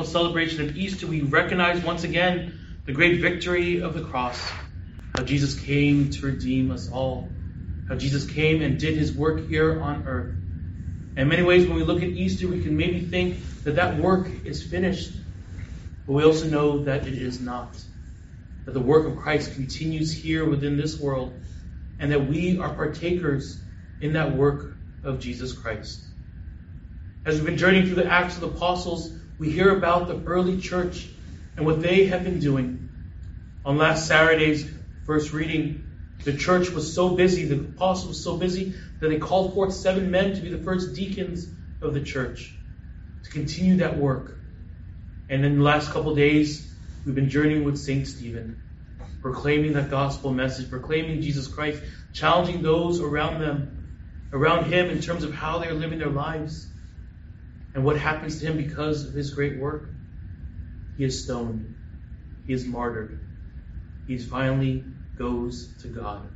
Celebration of Easter, we recognize once again the great victory of the cross. How Jesus came to redeem us all. How Jesus came and did his work here on earth. In many ways, when we look at Easter, we can maybe think that that work is finished. But we also know that it is not. That the work of Christ continues here within this world. And that we are partakers in that work of Jesus Christ. As we've been journeying through the Acts of the Apostles, we hear about the early church and what they have been doing. On last Saturday's first reading, the church was so busy, the apostles were so busy, that they called forth 7 men to be the first deacons of the church, to continue that work. And in the last couple of days, we've been journeying with St. Stephen, proclaiming that gospel message, proclaiming Jesus Christ, challenging those around him in terms of how they're living their lives. And what happens to him because of his great work? He is stoned. He is martyred. He finally goes to God.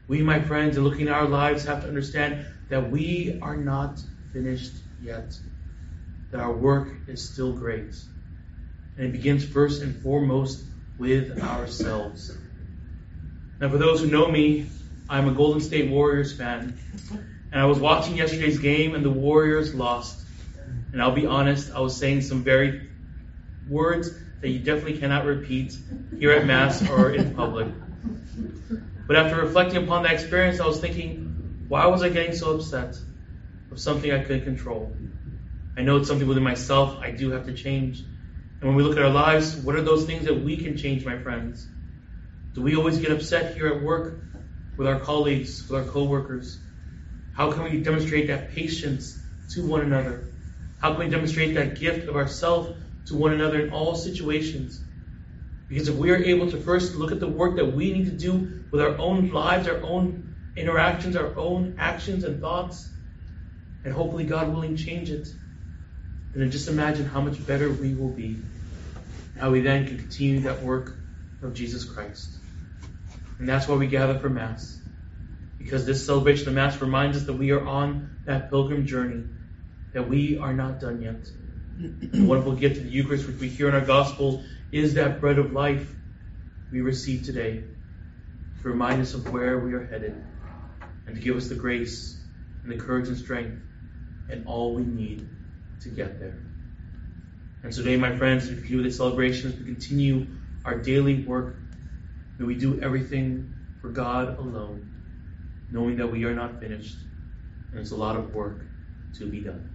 We, my friends, in looking at our lives, have to understand that we are not finished yet. That our work is still great. And it begins first and foremost with ourselves. Now, for those who know me, I'm a Golden State Warriors fan. And I was watching yesterday's game and the Warriors lost. And I'll be honest, I was saying some very words that you definitely cannot repeat here at Mass or in public. But after reflecting upon that experience, I was thinking, why was I getting so upset of something I couldn't control? I know it's something within myself I do have to change. And when we look at our lives, what are those things that we can change, my friends? Do we always get upset here at work with our colleagues, with our co-workers? How can we demonstrate that patience to one another? How can we demonstrate that gift of ourselves to one another in all situations? Because if we are able to first look at the work that we need to do with our own lives, our own interactions, our own actions and thoughts, and hopefully God willing change it, then just imagine how much better we will be. How we then can continue that work of Jesus Christ. And that's why we gather for Mass. Because this celebration of Mass reminds us that we are on that pilgrim journey, that we are not done yet. The wonderful gift of the Eucharist, which we hear in our Gospel, is that bread of life we receive today to remind us of where we are headed and to give us the grace and the courage and strength and all we need to get there. And so today, my friends, as we continue this celebration, as we continue our daily work, may we do everything for God alone, knowing that we are not finished, and there's a lot of work to be done.